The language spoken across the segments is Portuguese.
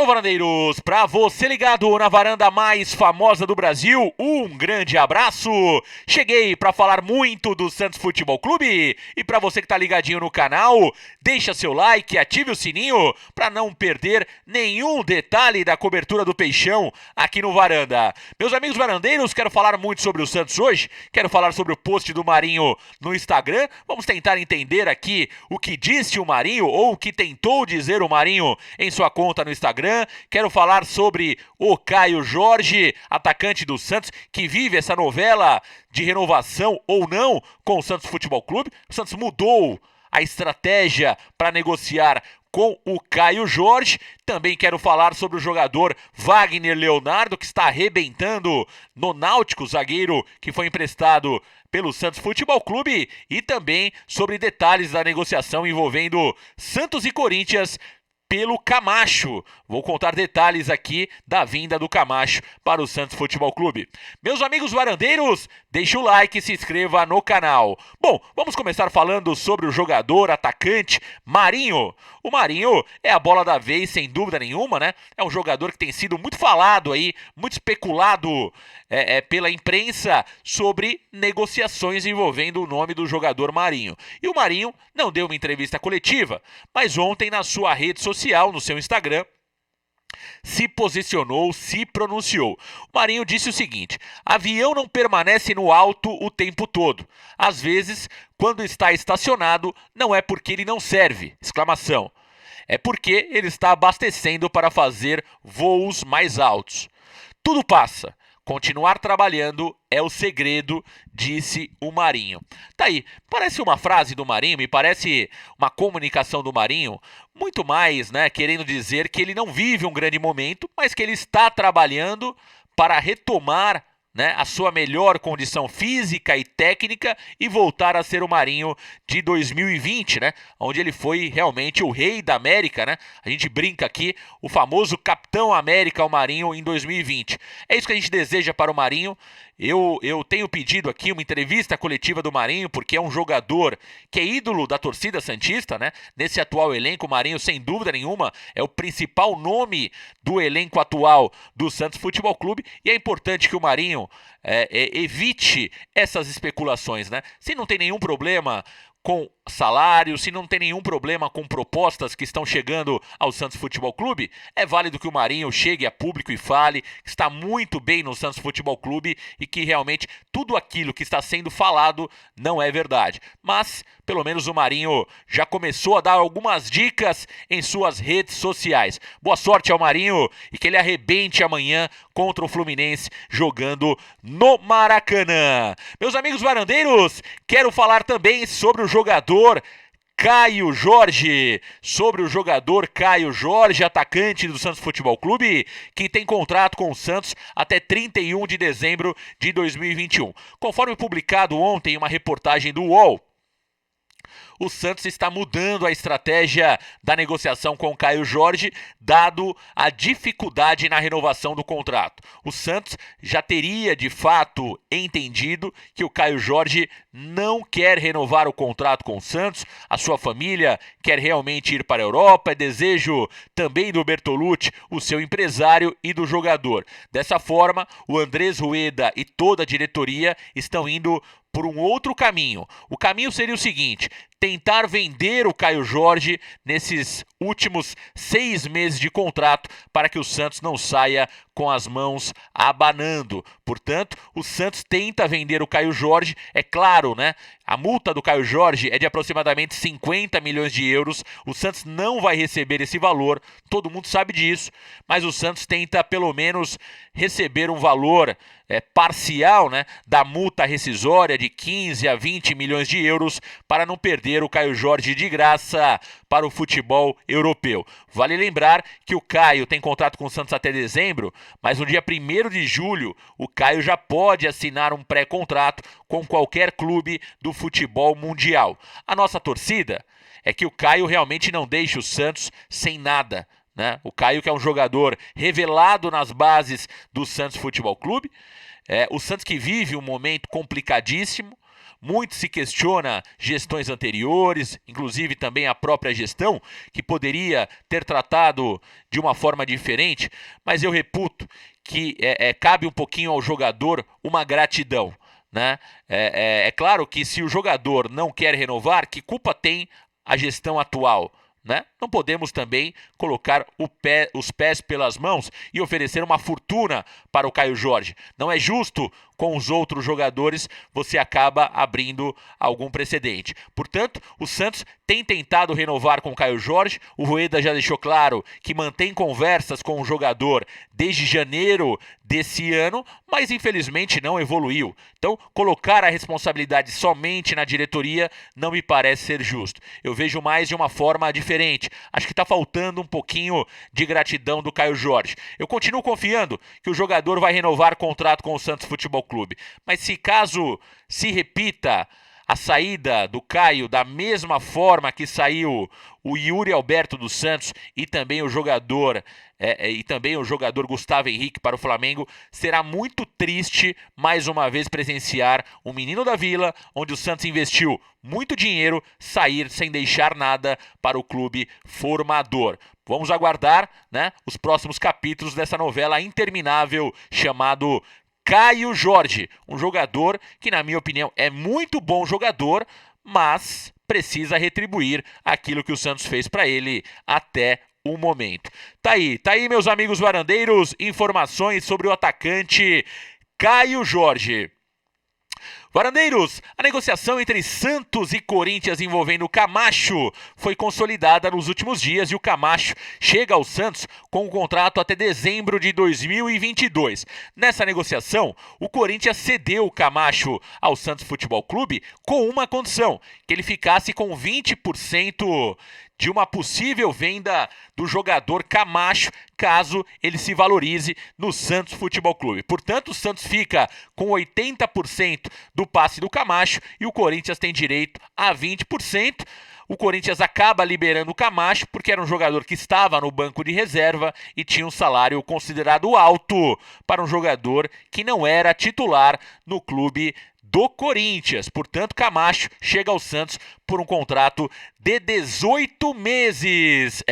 Alô, varandeiros! Pra você ligado na varanda mais famosa do Brasil, um grande abraço! Cheguei pra falar muito do Santos Futebol Clube e pra você que tá ligadinho no canal, deixa seu like e ative o sininho pra não perder nenhum detalhe da cobertura do Peixão aqui no Varanda. Meus amigos varandeiros, quero falar muito sobre o Santos hoje, quero falar sobre o post do Marinho no Instagram, vamos tentar entender aqui o que disse o Marinho ou o que tentou dizer o Marinho em sua conta no Instagram. Quero falar sobre o Caio Jorge, atacante do Santos, que vive essa novela de renovação ou não com o Santos Futebol Clube. O Santos mudou a estratégia para negociar com o Caio Jorge. Também quero falar sobre o jogador Wagner Leonardo, que está arrebentando no Náutico, zagueiro que foi emprestado pelo Santos Futebol Clube, e também sobre detalhes da negociação envolvendo Santos e Corinthians pelo Camacho. Vou contar detalhes aqui da vinda do Camacho para o Santos Futebol Clube. Meus amigos varandeiros, deixe o like e se inscreva no canal. Bom, vamos começar falando sobre o jogador atacante Marinho. O Marinho é a bola da vez, sem dúvida nenhuma, né? É um jogador que tem sido muito falado aí, muito especulado pela imprensa sobre negociações envolvendo o nome do jogador Marinho. E o Marinho não deu uma entrevista coletiva, mas ontem na sua rede social, no seu Instagram, se posicionou, se pronunciou. O Marinho disse o seguinte: avião não permanece no alto o tempo todo. Às vezes, quando está estacionado, não é porque ele não serve! Exclamação. É porque ele está abastecendo para fazer voos mais altos. Tudo passa. Continuar trabalhando é o segredo, disse o Marinho. Tá aí, parece uma frase do Marinho, me parece uma comunicação do Marinho, muito mais, né, querendo dizer que ele não vive um grande momento, mas que ele está trabalhando para retomar, né, a sua melhor condição física e técnica e voltar a ser o Marinho de 2020, né, onde ele foi realmente o rei da América, né? A gente brinca aqui, o famoso Capitão América, o Marinho, em 2020. É isso que a gente deseja para o Marinho. Eu tenho pedido aqui uma entrevista coletiva do Marinho, porque é um jogador que é ídolo da torcida santista, né? Nesse atual elenco, o Marinho, sem dúvida nenhuma, é o principal nome do elenco atual do Santos Futebol Clube, e é importante que o Marinho evite essas especulações, né? Se não tem nenhum problema com salário, se não tem nenhum problema com propostas que estão chegando ao Santos Futebol Clube, é válido que o Marinho chegue a público e fale que está muito bem no Santos Futebol Clube e que realmente tudo aquilo que está sendo falado não é verdade. Mas, pelo menos o Marinho já começou a dar algumas dicas em suas redes sociais. Boa sorte ao Marinho e que ele arrebente amanhã contra o Fluminense jogando no Maracanã. Meus amigos varandeiros, quero falar também sobre o jogador Caio Jorge, atacante do Santos Futebol Clube, que tem contrato com o Santos até 31 de dezembro de 2021. Conforme publicado ontem em uma reportagem do UOL, o Santos está mudando a estratégia da negociação com o Caio Jorge, dado a dificuldade na renovação do contrato. O Santos já teria, de fato, entendido que o Caio Jorge não quer renovar o contrato com o Santos, a sua família quer realmente ir para a Europa, é desejo também do Bertolucci, o seu empresário, e do jogador. Dessa forma, o Andrés Rueda e toda a diretoria estão indo por um outro caminho. O caminho seria o seguinte: tentar vender o Caio Jorge nesses últimos 6 meses de contrato para que o Santos não saia com as mãos abanando. Portanto, o Santos tenta vender o Caio Jorge. É claro, né? A multa do Caio Jorge é de aproximadamente 50 milhões de euros. O Santos não vai receber esse valor, todo mundo sabe disso, mas o Santos tenta pelo menos receber um valor parcial, né, da multa rescisória de 15 a 20 milhões de euros para não perder o Caio Jorge de graça para o futebol europeu. Vale lembrar que o Caio tem contrato com o Santos até dezembro, mas no dia 1º de julho o Caio já pode assinar um pré-contrato com qualquer clube do futebol mundial. A nossa torcida é que o Caio realmente não deixe o Santos sem nada, né? O Caio, que é um jogador revelado nas bases do Santos Futebol Clube, o Santos que vive um momento complicadíssimo, Muito se questiona gestões anteriores, inclusive também a própria gestão, que poderia ter tratado de uma forma diferente, mas eu reputo que cabe um pouquinho ao jogador uma gratidão, né? É claro que se o jogador não quer renovar, que culpa tem a gestão atual? Né? Não podemos também colocar os pés pelas mãos e oferecer uma fortuna para o Caio Jorge. Não é justo com os outros jogadores, você acaba abrindo algum precedente. Portanto, o Santos tem tentado renovar com o Caio Jorge. O Rueda já deixou claro que mantém conversas com o jogador desde janeiro desse ano, mas infelizmente não evoluiu. Então, colocar a responsabilidade somente na diretoria não me parece ser justo. Eu vejo mais de uma forma diferente. Acho que está faltando um pouquinho de gratidão do Caio Jorge. Eu continuo confiando que o jogador vai renovar contrato com o Santos Futebol Clube. Mas se caso se repita a saída do Caio da mesma forma que saiu o Yuri Alberto dos Santos e também o jogador Gustavo Henrique para o Flamengo, será muito triste mais uma vez presenciar um menino da Vila, onde o Santos investiu muito dinheiro, sair sem deixar nada para o clube formador. Vamos aguardar, né, os próximos capítulos dessa novela interminável chamado Caio Jorge, um jogador que, na minha opinião, é muito bom jogador, mas precisa retribuir aquilo que o Santos fez para ele até o momento. Tá aí, meus amigos varandeiros, informações sobre o atacante Caio Jorge. Varandeiros, a negociação entre Santos e Corinthians envolvendo o Camacho foi consolidada nos últimos dias e o Camacho chega ao Santos com um contrato até dezembro de 2022. Nessa negociação, o Corinthians cedeu o Camacho ao Santos Futebol Clube com uma condição, que ele ficasse com 20% de uma possível venda do jogador Camacho, caso ele se valorize no Santos Futebol Clube. Portanto, o Santos fica com 80% do passe do Camacho e o Corinthians tem direito a 20%. O Corinthians acaba liberando o Camacho porque era um jogador que estava no banco de reserva e tinha um salário considerado alto para um jogador que não era titular no clube do Corinthians. Portanto, Camacho chega ao Santos por um contrato de 18 meses.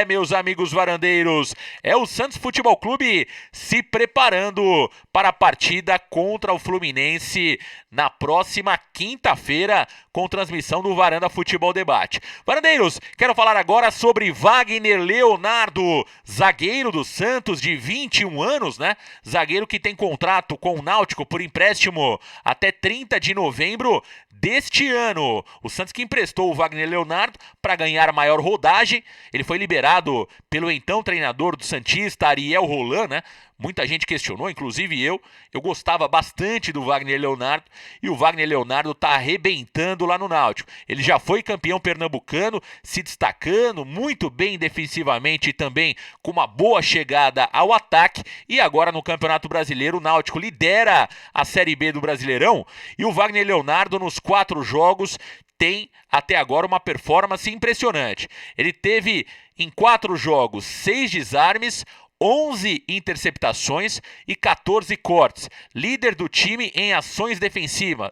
Meus amigos varandeiros, é o Santos Futebol Clube se preparando para a partida contra o Fluminense na próxima quinta-feira, com transmissão do Varanda Futebol Debate. Varandeiros, quero falar agora sobre Wagner Leonardo, zagueiro do Santos de 21 anos, né? Zagueiro que tem contrato com o Náutico por empréstimo até 30 de novembro deste ano. O Santos que emprestou o Wagner Leonardo para ganhar maior rodagem. Ele foi liberado pelo então treinador do Santista, Ariel Roland, né? Muita gente questionou, inclusive eu. Eu gostava bastante do Wagner Leonardo e o Wagner Leonardo está arrebentando lá no Náutico. Ele já foi campeão pernambucano, se destacando muito bem defensivamente e também com uma boa chegada ao ataque. E agora no Campeonato Brasileiro, o Náutico lidera a Série B do Brasileirão e o Wagner Leonardo nos 4 jogos tem até agora uma performance impressionante. Ele teve em 4 jogos 6 desarmes, 11 interceptações e 14 cortes. Líder do time em ações defensivas.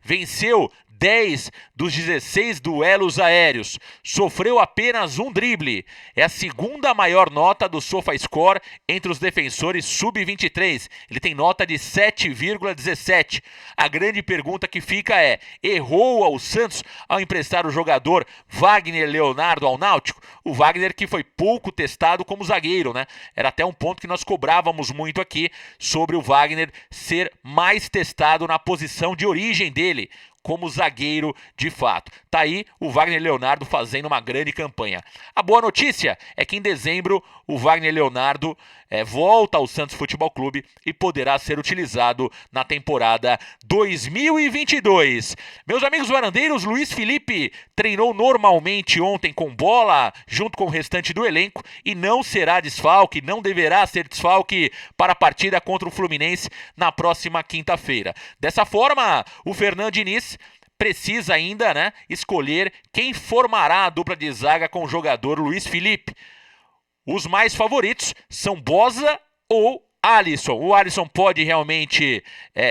Venceu 10 dos 16 duelos aéreos. Sofreu apenas um drible. É a segunda maior nota do SofaScore entre os defensores sub-23. Ele tem nota de 7,17. A grande pergunta que fica é: errou ao Santos ao emprestar o jogador Wagner Leonardo ao Náutico? O Wagner que foi pouco testado como zagueiro, né? Era até um ponto que nós cobrávamos muito aqui sobre o Wagner ser mais testado na posição de origem dele, como zagueiro de fato. Tá aí o Wagner Leonardo fazendo uma grande campanha. A boa notícia é que em dezembro o Wagner Leonardo volta ao Santos Futebol Clube e poderá ser utilizado na temporada 2022. Meus amigos varandeiros, Luiz Felipe treinou normalmente ontem com bola junto com o restante do elenco e não será desfalque, não deverá ser desfalque para a partida contra o Fluminense na próxima quinta-feira. Dessa forma, o Fernando Diniz precisa ainda, né, escolher quem formará a dupla de zaga com o jogador Luiz Felipe. Os mais favoritos são Boza ou Alisson. O Alisson pode realmente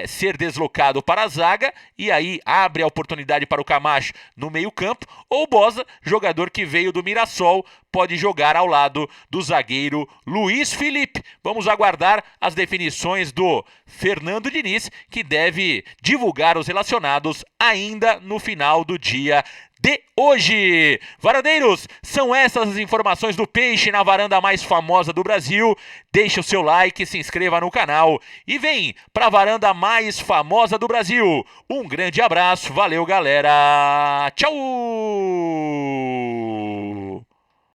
ser deslocado para a zaga e aí abre a oportunidade para o Camacho no meio-campo. Ou o Boza, jogador que veio do Mirassol, pode jogar ao lado do zagueiro Luiz Felipe. Vamos aguardar as definições do Fernando Diniz, que deve divulgar os relacionados ainda no final do dia de hoje. Varandeiros, são essas as informações do Peixe na varanda mais famosa do Brasil. Deixe o seu like, se inscreva no canal e vem para a varanda mais famosa do Brasil. Um grande abraço, valeu galera, tchau!